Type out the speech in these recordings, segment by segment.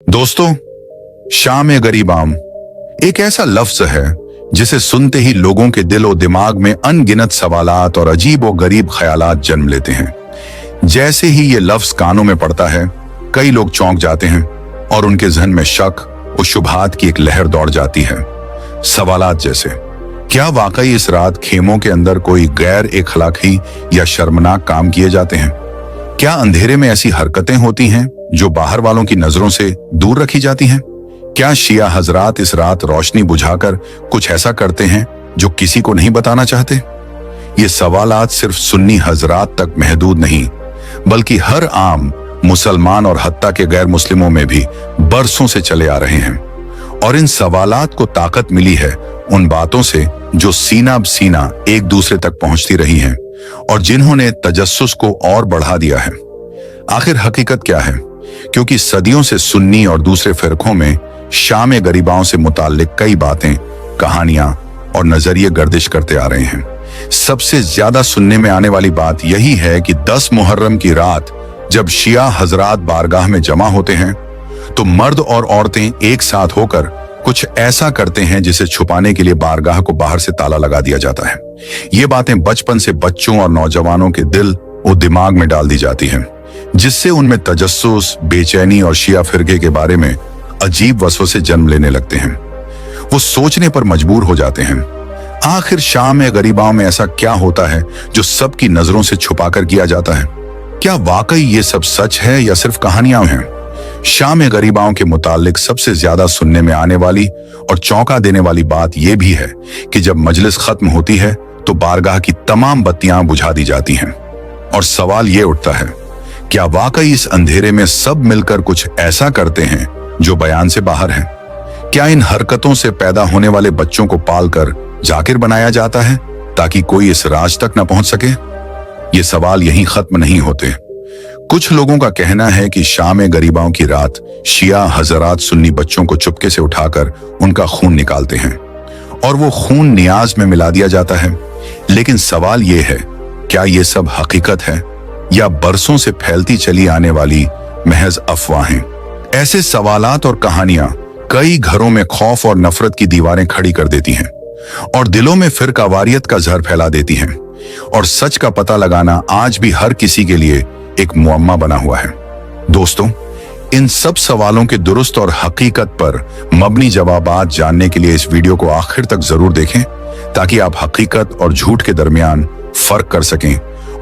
दोस्तों, शाम गरीब आम एक ऐसा लफ्ज है जिसे सुनते ही लोगों के दिल और दिमाग में अनगिनत सवालात और अजीब और गरीब ख्यालात जन्म लेते हैं। जैसे ही ये लफ्ज कानों में पड़ता है, कई लोग चौंक जाते हैं और उनके जहन में शक और शुबहात की एक लहर दौड़ जाती है। सवालात जैसे, क्या वाकई इस रात खेमों के अंदर कोई गैर इखलाकी या शर्मनाक काम किए जाते हैं? क्या अंधेरे में ऐसी हरकतें होती हैं जो बाहर वालों की नजरों से दूर रखी जाती हैं? क्या शिया हजरात इस रात रोशनी बुझाकर कुछ ऐसा करते हैं जो किसी को नहीं बताना चाहते? ये सवालात सिर्फ सुन्नी हजरात तक महदूद नहीं, बल्कि हर आम मुसलमान और हत्ता के गैर मुस्लिमों में भी बरसों से चले आ रहे हैं। और इन सवालात को ताकत मिली है उन बातों से जो सीना ब सीना एक दूसरे तक पहुंचती रही हैं और जिन्होंने तजस्सुस को और बढ़ा दिया है। आखिर हकीकत क्या है? क्योंकि सदियों से सुन्नी और दूसरे फिरकों में शाम गरीबाओं से मुताल्लिक कई बातें, कहानियां और नजरिए गर्दिश करते आ रहे हैं। सबसे ज्यादा सुनने में आने वाली बात यही है कि 10 मुहर्रम की रात जब शिया हजरात बारगाह में जमा होते हैं तो मर्द और औरतें एक साथ होकर कुछ ऐसा करते हैं जिसे छुपाने के लिए बारगाह को बाहर से ताला लगा दिया जाता है। ये बातें बचपन से बच्चों और नौजवानों के दिल और दिमाग में डाल दी जाती हैं, जिससे उनमें तजस्सुस, बेचैनी और शिया फिरके के बारे में अजीब वसवसे जन्म लेने लगते हैं। वो सोचने पर मजबूर हो जाते हैं, आखिर शाम गरीबाओं में ऐसा क्या होता है जो सबकी नजरों से छुपाकर किया जाता है? क्या वाकई ये सब सच है या सिर्फ कहानियां हैं? शाम गरीबाओं के मुतालिक सबसे ज्यादा सुनने में आने वाली और चौंका देने वाली बात यह भी है कि जब मजलिस खत्म होती है तो बारगाह की तमाम बत्तियां बुझा दी जाती हैं। और सवाल ये उठता है, क्या वाकई इस अंधेरे में सब मिलकर कुछ ऐसा करते हैं जो बयान से बाहर है? क्या इन हरकतों से पैदा होने वाले बच्चों को पालकर जाकिर बनाया जाता है ताकि कोई इस राज तक न पहुंच सके? ये सवाल यहीं खत्म नहीं होते। कुछ लोगों का कहना है कि शाम गरीबाओं की रात शिया हजरात सुन्नी बच्चों को चुपके से उठाकर उनका खून निकालते हैं और वो खून नियाज में मिला दिया जाता है। लेकिन सवाल ये है, क्या ये सब हकीकत है या बरसों से फैलती चली आने वाली महज अफवाहें? ऐसे सवालात और कहानियां कई घरों में खौफ और नफरत की दीवारें खड़ी कर देती हैं और दिलों में फिरकावारियत का जहर फैला देती हैं। और सच का पता लगाना आज भी हर किसी के लिए एक मुअम्मा बना हुआ है। दोस्तों, इन सब सवालों के दुरुस्त और हकीकत पर मबनी जवाबात जानने के लिए इस वीडियो को आखिर तक जरूर देखें ताकि आप हकीकत और झूठ के दरमियान फर्क कर सकें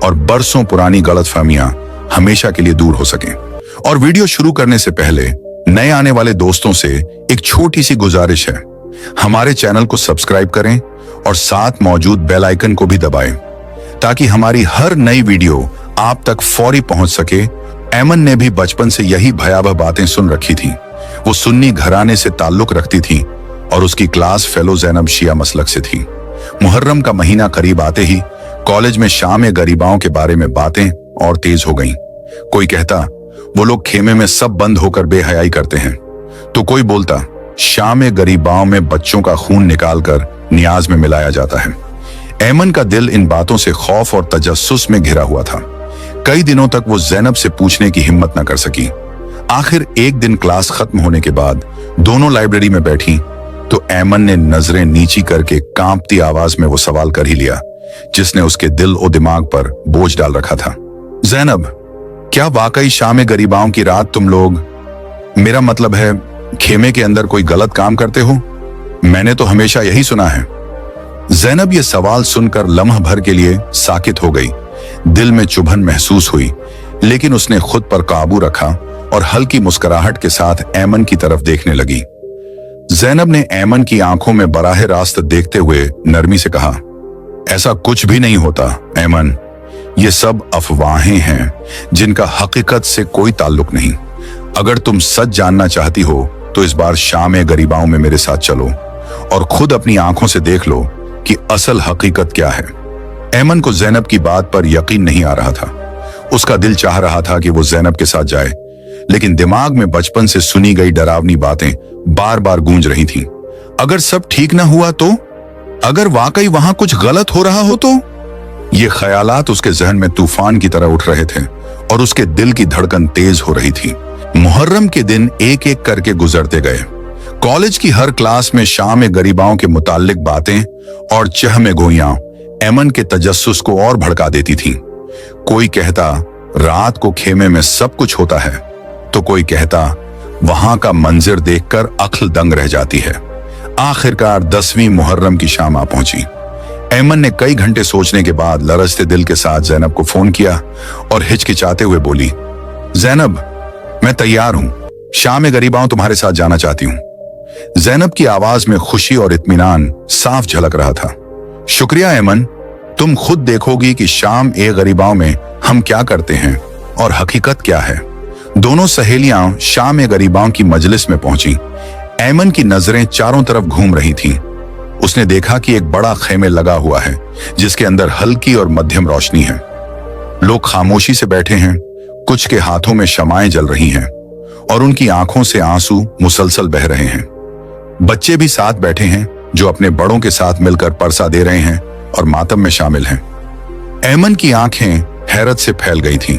और बरसों पुरानी गलतफहमियां हमेशा के लिए दूर हो सकें। और वीडियो शुरू करने से पहले नए आने वाले दोस्तों से एक छोटी सी गुजारिश है, हमारे चैनल को सब्सक्राइब करें और साथ मौजूद बेल आइकन को भी दबाएं ताकि हमारी हर नई वीडियो आप तक फौरी पहुंच सके। ऐमन ने भी बचपन से यही भयावह बातें सुन रखी थी। वो सुन्नी घराने से ताल्लुक रखती थी और उसकी क्लास फेलो ज़ैनब शिया मसलक से थी। मुहर्रम का महीना करीब आते ही कॉलेज में शाम गरीबाओं के बारे में बातें और तेज हो गईं। कोई कहता वो लोग खेमे में सब बंद होकर बेहयाई करते हैं, तो कोई बोलता शाम गरीबाओं में बच्चों का खून निकालकर नियाज में मिलाया जाता है। ऐमन का दिल इन बातों से खौफ और तजस्सुस में घिरा हुआ था। कई दिनों तक वो ज़ैनब से पूछने की हिम्मत न कर सकी। आखिर एक दिन क्लास खत्म होने के बाद दोनों लाइब्रेरी में बैठी तो ऐमन ने नजरें नीची करके कांपती आवाज में वो सवाल कर ही लिया जिसने उसके दिल और दिमाग पर बोझ डाल रखा था। ज़ैनब, क्या वाकई शाम गरीबाओं की रात तुम लोग, मेरा मतलब है खेमे के अंदर कोई गलत काम करते हो? मैंने तो हमेशा यही सुना है। ज़ैनब ये सवाल सुनकर लम्हा भर के लिए साकित हो गई। दिल में चुभन महसूस हुई, लेकिन उसने खुद पर काबू रखा और हल्की मुस्कुराहट के साथ ऐमन की तरफ देखने लगी। ज़ैनब ने ऐमन की आंखों में बराह रास्त देखते हुए नरमी से कहा, ऐसा कुछ भी नहीं होता ऐमन, ये सब अफवाहें हैं जिनका हकीकत से कोई ताल्लुक नहीं। अगर तुम सच जानना चाहती हो तो इस बार शाम गरीबाओं में मेरे साथ चलो और खुद अपनी आंखों से देख लो कि असल हकीकत क्या है। ऐमन को ज़ैनब की बात पर यकीन नहीं आ रहा था। उसका दिल चाह रहा था कि वो ज़ैनब के साथ जाए, लेकिन दिमाग में बचपन से सुनी गई डरावनी बातें बार बार गूंज रही थीं। अगर सब ठीक ना हुआ तो? अगर वाकई वहां कुछ गलत हो रहा हो तो? ये ख्यालात उसके जहन में तूफान की तरह उठ रहे थे और उसके दिल की धड़कन तेज हो रही थी। मुहर्रम के दिन एक एक करके गुजरते गए। कॉलेज की हर क्लास में शाम गरीबाओं के मुताल्लिक बातें और चहमे गोइयां एमन के तजस्सुस को और भड़का देती थीं। कोई कहता रात को खेमे में सब कुछ होता है, तो कोई कहता वहां का मंजर देखकर अक्ल दंग रह जाती है। आखिरकार 10वीं मुहर्रम की शाम आ पहुंची। एमन ने कई घंटे सोचने के बाद लरजते दिल के साथ जैनब को फोन किया और हिचकिचाते हुए बोली, जैनब, मैं तैयार हूं, शाम गरीबाओं तुम्हारे साथ जाना चाहती हूं। जैनब की आवाज में खुशी और इत्मीनान साफ झलक रहा था। शुक्रिया एमन, तुम खुद देखोगी कि शाम गरीबाओं में हम क्या करते हैं और हकीकत क्या है। दोनों सहेलियां शाम गरीबाओं की मजलिस में पहुंची। एमन की नजरें चारों तरफ घूम रही थीं। उसने देखा कि एक बड़ा खेमे लगा हुआ है जिसके अंदर हल्की और मध्यम रोशनी है। लोग खामोशी से बैठे हैं, कुछ के हाथों में शमाएं जल रही हैं और उनकी आंखों से आंसू मुसलसल बह रहे हैं। बच्चे भी साथ बैठे हैं जो अपने बड़ों के साथ मिलकर परसा दे रहे हैं और मातम में शामिल हैं। एमन की आंखें हैरत से फैल गई थीं।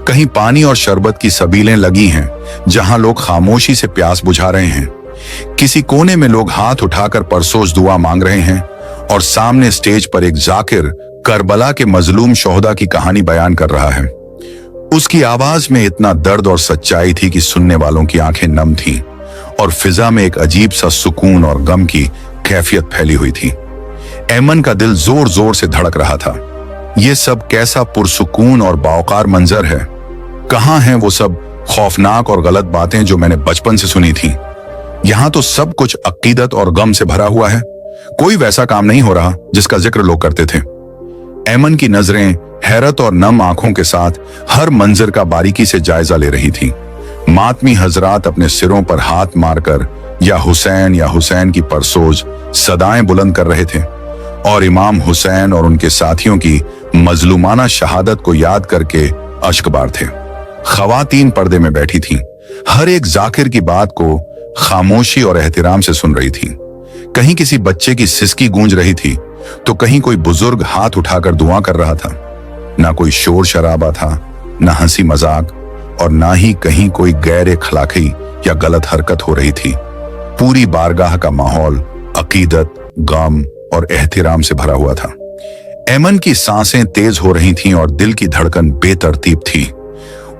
कहीं पानी और शरबत की सबीलें लगी हैं जहां लोग खामोशी से प्यास बुझा रहे हैं। किसी कोने में लोग हाथ उठाकर परसोस दुआ मांग रहे हैं और सामने स्टेज पर एक जाकिर करबला के मजलूम शोहदा की कहानी बयान कर रहा है। उसकी आवाज में इतना दर्द और सच्चाई थी कि सुनने वालों की आंखें नम थीं और फिजा में एक अजीब सा सुकून और गम की कैफियत फैली हुई थी। एमन का दिल जोर जोर से धड़क रहा था। ये सब कैसा पुरसुकून और बावकार मंजर है। कहाँ हैं वो सब खौफनाक और गलत बातें जो मैंने बचपन से सुनी थी। यहाँ तो सब कुछ अकीदत और गम से भरा हुआ है। कोई वैसा काम नहीं हो रहा जिसका जिक्र लोग करते थे। एमन की नजरें हैरत और नम आंखों के साथ हर मंजर का बारीकी से जायजा ले रही थी। मातमी हजरात अपने सिरों पर हाथ मारकर या हुसैन की परसोज सदाएं बुलंद कर रहे थे और इमाम हुसैन और उनके साथियों की मजलूमाना शहादत को याद करके अश्कबार थे। खवातीन पर्दे में बैठी थीं, हर एक जाकिर की बात को खामोशी और एहतिराम से सुन रही थी। कहीं किसी बच्चे की सिसकी गूंज रही थी तो कहीं कोई बुजुर्ग हाथ उठाकर दुआ कर रहा था। ना कोई शोर शराबा था, ना हंसी मजाक और ना ही कहीं कोई गैर अखलाकी या गलत हरकत हो रही थी। पूरी बारगाह का माहौल अकीदत, गम और एहतिराम से भरा हुआ था। एमन की सांसें तेज हो रही थीं और दिल की धड़कन बेतरतीब थी।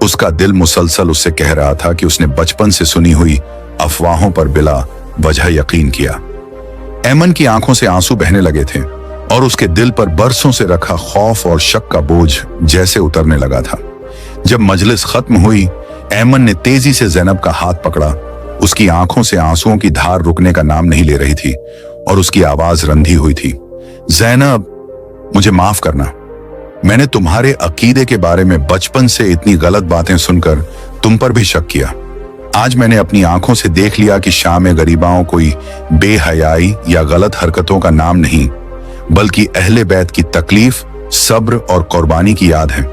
उसका दिल मुसलसल उससे कह रहा था कि उसने बचपन से सुनी हुई अफवाहों पर बिला वजह यकीन किया। एमन की आंखों से आंसू बहने लगे थे और उसके दिल पर बरसों से रखा खौफ और शक का बोझ जैसे उतरने लगा था। जब मजलिस खत्म हुई, एमन ने तेजी से जैनब का हाथ पकड़ा। उसकी आंखों से आंसुओं की धार रुकने का नाम नहीं ले रही थी और उसकी आवाज रंधी हुई थी। जैनब, मुझे माफ करना। मैंने तुम्हारे अकीदे के बारे में बचपन से इतनी गलत बातें सुनकर तुम पर भी शक किया। आज मैंने अपनी आंखों से देख लिया कि शाम गरीबाओं कोई बेहयाई या गलत हरकतों का नाम नहीं, बल्कि अहले बैत की तकलीफ, सब्र और कुर्बानी की याद है,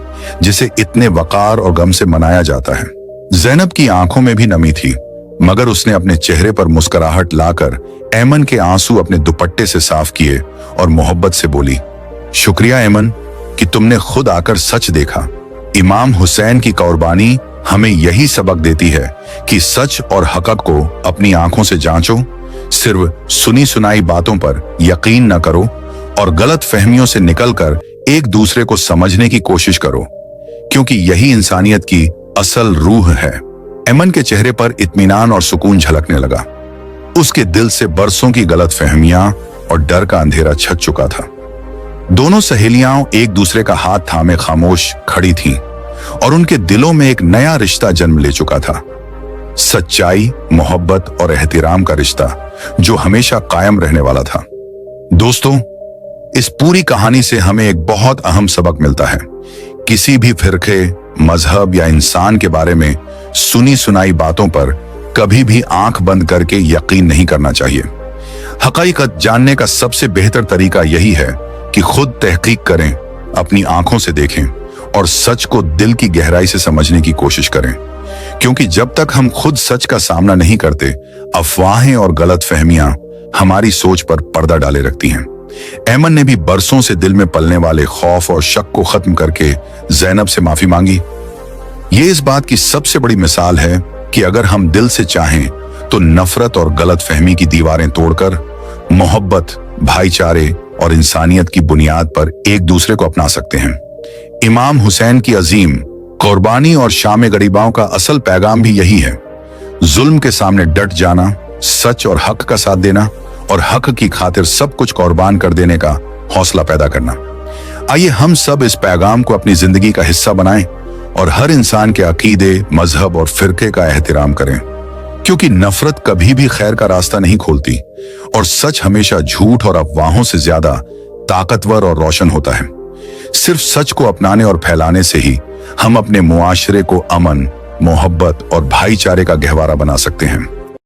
जिसे इतने वकार और गम से मनाया जाता है। जैनब की आंखों में भी नमी थी, मगर उसने अपने चेहरे पर मुस्कुराहट लाकर एमन के आंसू अपने दुपट्टे से साफ किए और मोहब्बत से बोली, शुक्रिया एमन कि तुमने खुद आकर सच देखा। इमाम हुसैन की कुर्बानी हमें यही सबक देती है कि सच और हक़ को अपनी आंखों से जांचो, सिर्फ सुनी सुनाई बातों पर यकीन न करो और गलत फहमियों से निकलकर एक दूसरे को समझने की कोशिश करो, क्योंकि यही इंसानियत की असल रूह है। एमन के चेहरे पर इत्मीनान और सुकून झलकने लगा। उसके दिल से बरसों की गलत फहमियां और डर का अंधेरा छट चुका था। दोनों सहेलियां एक दूसरे का हाथ थामे खामोश खड़ी थीं और उनके दिलों में एक नया रिश्ता जन्म ले चुका था। सच्चाई, मोहब्बत और एहतिराम का रिश्ता जो हमेशा कायम रहने वाला था। दोस्तों, इस पूरी कहानी से हमें एक बहुत अहम सबक मिलता है। किसी भी फिरके, मजहब या इंसान के बारे में सुनी सुनाई बातों पर कभी भी आंख बंद करके यकीन नहीं करना चाहिए। हकीकत जानने का सबसे बेहतर तरीका यही है कि खुद तहकीक करें, अपनी आंखों से देखें और सच को दिल की गहराई से समझने की कोशिश करें, क्योंकि जब तक हम खुद सच का सामना नहीं करते, अफवाहें और गलत फहमियां हमारी सोच पर पर्दा डाले रखती हैं। एमन ने भी बरसों से दिल में पलने वाले खौफ और शक को खत्म करके जैनब से माफी मांगी। ये इस बात की सबसे बड़ी मिसाल है कि अगर हम दिल से चाहें तो नफरत और गलतफहमी की दीवारें तोड़कर मोहब्बत, भाईचारे और इंसानियत की बुनियाद पर एक दूसरे को अपना सकते हैं। इमाम हुसैन की अजीम कुर्बानी और शाम गरीबाओं का असल पैगाम भी यही है, जुल्म के सामने डट जाना, सच और हक का साथ देना और हक की खातिर सब कुछ कुर्बान कर देने का हौसला पैदा करना। आइए हम सब इस पैगाम को अपनी जिंदगी का हिस्सा बनाएं और हर इंसान के अकीदे, मजहब और फिरके का एहतराम करें, क्योंकि नफरत कभी भी खैर का रास्ता नहीं खोलती और सच हमेशा झूठ और अफवाहों से ज्यादा ताकतवर और रोशन होता है। सिर्फ सच को अपनाने और फैलाने से ही हम अपने मुआशरे को अमन, मोहब्बत और भाईचारे का गहवारा बना सकते हैं।